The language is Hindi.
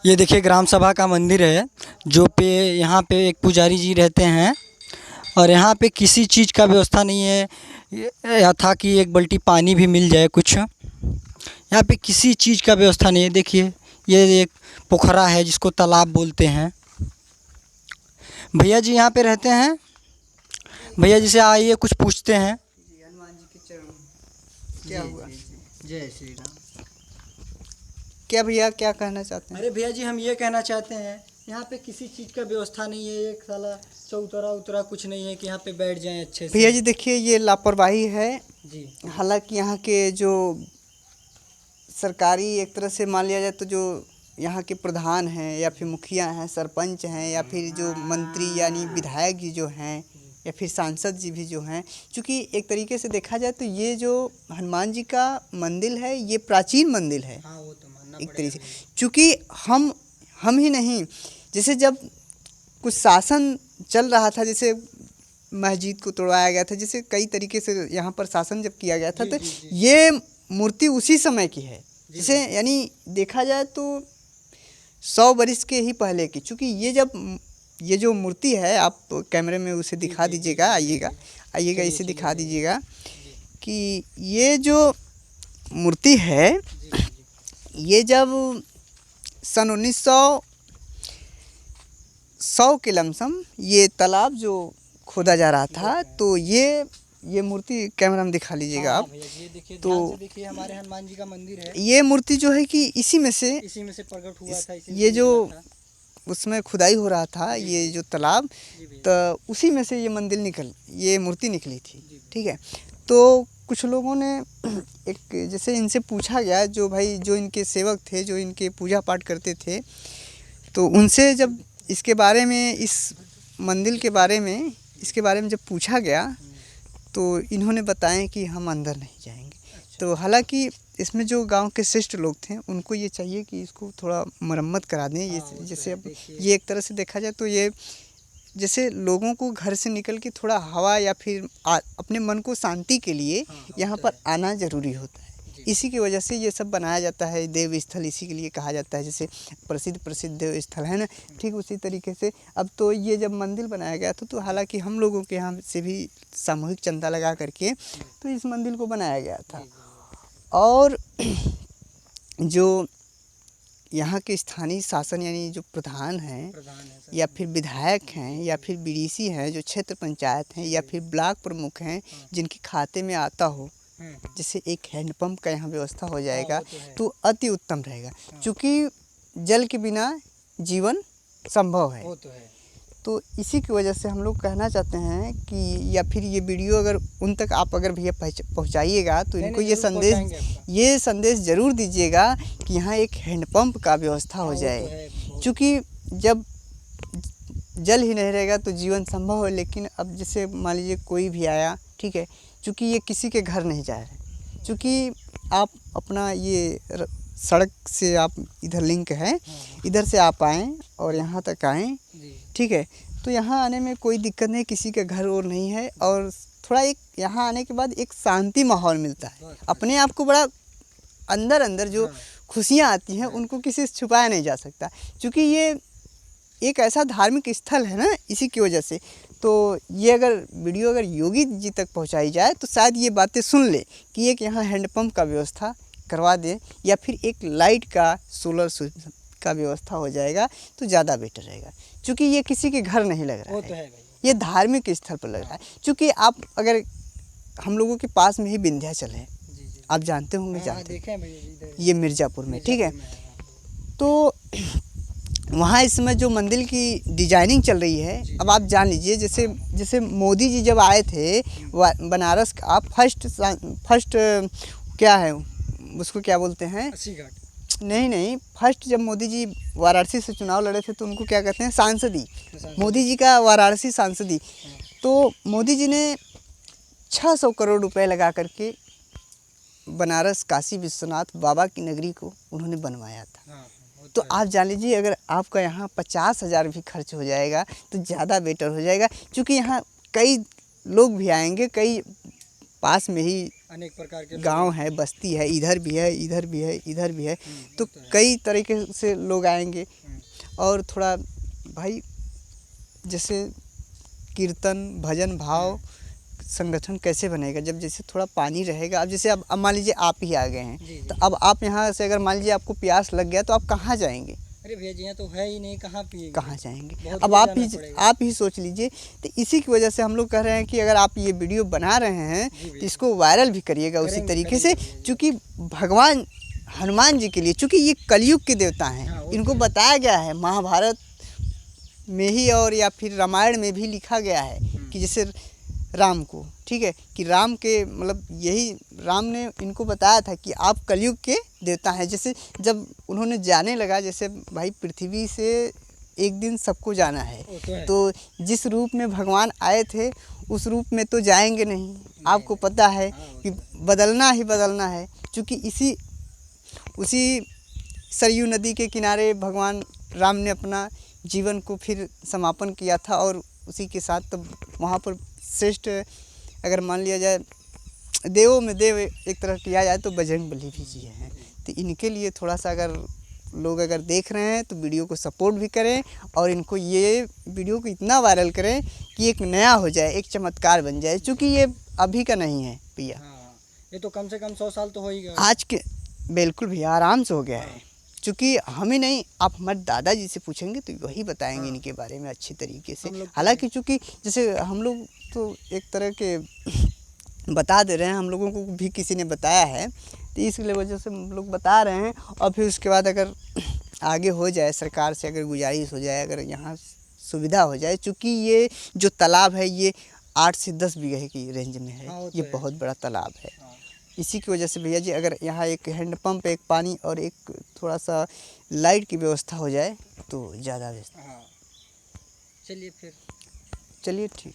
ये देखिए ग्राम सभा का मंदिर है जो पे यहाँ पे एक पुजारी जी रहते हैं और यहाँ पे किसी चीज़ का व्यवस्था नहीं है। या था कि एक बाल्टी पानी भी मिल जाए कुछ, यहाँ पे किसी चीज़ का व्यवस्था नहीं है। देखिए ये एक पोखरा है जिसको तालाब बोलते हैं। भैया जी यहाँ पे रहते हैं, भैया जी से आइए कुछ पूछते हैं। हनुमान जी के चरण क्या हुआ? जय श्री राम। क्या भैया क्या कहना चाहते हैं? अरे भैया जी हम ये कहना चाहते हैं यहाँ पे किसी चीज़ का व्यवस्था नहीं है। एक साला चौतरा उतरा कुछ नहीं है कि यहाँ पे बैठ जाएं अच्छे से। भैया जी देखिए ये लापरवाही है जी। हालांकि यहाँ के जो सरकारी एक तरह से मान लिया जाए तो जो यहाँ के प्रधान हैं या फिर मुखिया हैं, सरपंच हैं या फिर जो मंत्री यानी विधायक जी जो हैं या फिर सांसद जी भी जो हैं, चूँकि एक तरीके से देखा जाए तो ये जो हनुमान जी का मंदिर है ये प्राचीन मंदिर है। हाँ वो तो मानना एक पड़ेगा। तरीके से चूँकि हम ही नहीं, जैसे जब कुछ शासन चल रहा था, जैसे मस्जिद को तोड़वाया गया था, जैसे कई तरीके से यहाँ पर शासन जब किया गया था, तो ये मूर्ति उसी समय की है। जैसे यानी देखा जाए तो 100 बरस के ही पहले की, चूँकि ये जो मूर्ति है, आप कैमरे में उसे दिखा दीजिएगा, आइएगा इसे दिखा दीजिएगा कि ये जो मूर्ति है ये जब सन 1900 के लमसम ये तालाब जो खोदा जा रहा था, तो ये मूर्ति कैमरा में दिखा लीजिएगा आप। ये देखिए तो ध्यान से देखिए हमारे हनुमान जी का मंदिर है। ये मूर्ति जो है कि इसी में से प्रकट हुआ था। ये जो उसमें खुदाई हो रहा था, ये जो तालाब, तो उसी में से ये मूर्ति निकली थी। ठीक है, तो कुछ लोगों ने एक जैसे इनसे पूछा गया, जो भाई जो इनके सेवक थे, जो इनके पूजा पाठ करते थे, तो उनसे जब इसके बारे में, इस मंदिर के बारे में, इसके बारे में जब पूछा गया तो इन्होंने बताया कि हम अंदर नहीं जाएंगे। तो हालांकि इसमें जो गांव के श्रेष्ठ लोग थे उनको ये चाहिए कि इसको थोड़ा मरम्मत करा दें। ये जैसे अब ये एक तरह से देखा जाए तो ये जैसे लोगों को घर से निकल के थोड़ा हवा या फिर अपने मन को शांति के लिए यहाँ पर आना ज़रूरी होता है। इसी की वजह से ये सब बनाया जाता है। देव स्थल इसी के लिए कहा जाता है, जैसे प्रसिद्ध देव स्थल है ना, ठीक उसी तरीके से अब तो ये जब मंदिर बनाया गया था, तो हालांकि हम लोगों के यहाँ से भी सामूहिक चंदा लगा करके तो इस मंदिर को बनाया गया था। और जो यहाँ के स्थानीय शासन यानी जो प्रधान हैं या फिर विधायक हैं या फिर बीडीसी हैं, जो क्षेत्र पंचायत हैं या फिर ब्लॉक प्रमुख हैं, जिनके खाते में आता हो, जैसे एक हैंडपंप का यहाँ व्यवस्था हो जाएगा तो अति उत्तम रहेगा, क्योंकि जल के बिना जीवन संभव है। तो इसी की वजह से हम लोग कहना चाहते हैं कि या फिर ये वीडियो अगर उन तक आप अगर भैया पहुँचाइएगा तो इनको ये संदेश ज़रूर दीजिएगा कि यहाँ एक हैंडपंप का व्यवस्था हो जाए, क्योंकि जब जल ही नहीं रहेगा तो जीवन संभव है। लेकिन अब जैसे मान लीजिए कोई भी आया, ठीक है, क्योंकि ये किसी के घर नहीं जा रहे, क्योंकि आप अपना ये सड़क से आप इधर लिंक है, इधर से आप आएँ और यहाँ तक आएँ, ठीक है, तो यहाँ आने में कोई दिक्कत नहीं, किसी के घर और नहीं है। और थोड़ा एक यहाँ आने के बाद एक शांति माहौल मिलता है, अपने आप को बड़ा अंदर जो खुशियाँ आती हैं उनको किसी से छुपाया नहीं जा सकता, क्योंकि ये एक ऐसा धार्मिक स्थल है ना, इसी की वजह से। तो ये अगर वीडियो अगर योगी जी तक पहुंचाई जाए तो शायद ये बातें सुन ले कि एक यहाँ हैंडपंप का व्यवस्था करवा दे या फिर एक लाइट का सोलर का व्यवस्था हो जाएगा तो ज़्यादा बेटर रहेगा, क्योंकि ये किसी के घर नहीं लग रहा है, ये धार्मिक स्थल पर लग रहा है। क्योंकि आप अगर हम लोगों के पास में ही विंध्याचल है, आप जानते होंगे, जानते हैं, ये मिर्ज़ापुर में, ठीक है, तो वहाँ इस समय जो मंदिर की डिजाइनिंग चल रही है, अब आप जान लीजिए, जैसे मोदी जी जब आए थे बनारस का फर्स्ट क्या है उसको क्या बोलते हैं, नहीं, फर्स्ट जब मोदी जी वाराणसी से चुनाव लड़े थे तो उनको क्या कहते हैं, सांसदी, मोदी जी का वाराणसी सांसदी। तो मोदी जी ने 600 करोड़ रुपए लगा करके बनारस काशी विश्वनाथ बाबा की नगरी को उन्होंने बनवाया था। तो आप जान लीजिए अगर आपका यहाँ 50,000 भी खर्च हो जाएगा तो ज़्यादा बेटर हो जाएगा, क्योंकि यहाँ कई लोग भी आएंगे, कई पास में ही अनेक प्रकार के गांव है, बस्ती है, इधर भी है, इधर भी है, इधर भी है, तो कई तरीके से लोग आएंगे। और थोड़ा भाई जैसे कीर्तन भजन भाव संगठन कैसे बनेगा, जब जैसे थोड़ा पानी रहेगा। अब जैसे अब मान लीजिए आप ही आ गए हैं, तो अब आप यहाँ से अगर मान लीजिए आपको प्यास लग गया तो आप कहाँ जाएंगे? अरे भैया जी यहाँ तो है ही नहीं, कहाँ पिएंगे, कहाँ जाएंगे? बहुत अब दूर जाना आप पड़ेगा। ही सोच लीजिए। तो इसी की वजह से हम लोग कह रहे हैं कि अगर आप ये वीडियो बना रहे हैं तो इसको वायरल भी करिएगा उसी तरीके से, क्योंकि भगवान हनुमान जी के लिए, चूँकि ये कलयुग के देवता हैं, इनको बताया गया है महाभारत में ही और या फिर रामायण में भी लिखा गया है कि जैसे राम को, ठीक है, कि राम के मतलब यही राम ने इनको बताया था कि आप कलयुग के देवता हैं। जैसे जब उन्होंने जाने लगा, जैसे भाई पृथ्वी से एक दिन सबको जाना है, तो जिस रूप में भगवान आए थे उस रूप में तो जाएंगे नहीं, आपको पता है कि बदलना ही बदलना है। क्योंकि उसी सरयू नदी के किनारे भगवान राम ने अपना जीवन को फिर समापन किया था, और उसी के साथ तो वहाँ पर श्रेष्ठ अगर मान लिया जाए देवों में देव एक तरह किया जाए तो बजरंगबली भी जी हैं। तो इनके लिए थोड़ा सा अगर लोग अगर देख रहे हैं तो वीडियो को सपोर्ट भी करें, और इनको ये वीडियो को इतना वायरल करें कि एक नया हो जाए, एक चमत्कार बन जाए। क्योंकि ये अभी का नहीं है भैया, ये तो कम से कम 100 साल तो हो ही गया आज के, बिल्कुल भैया आराम से हो गया है। क्योंकि हमें नहीं, आप हमारे दादाजी से पूछेंगे तो वही बताएंगे इनके बारे में अच्छी तरीके से। हालांकि चूँकि जैसे हम लोग तो एक तरह के बता दे रहे हैं, हम लोगों को भी किसी ने बताया है, तो इसलिए वजह से हम लोग बता रहे हैं। और फिर उसके बाद अगर आगे हो जाए, सरकार से अगर गुजारिश हो जाए, अगर यहाँ सुविधा हो जाए, चूँकि ये जो तालाब है ये 8 से 10 बीघे की रेंज में है, ये बहुत बड़ा तालाब है। इसी की वजह से भैया जी अगर यहाँ एक हैंडपम्प, एक पानी और एक थोड़ा सा लाइट की व्यवस्था हो जाए तो ज़्यादा बेस्ट। चलिए फिर, चलिए ठीक।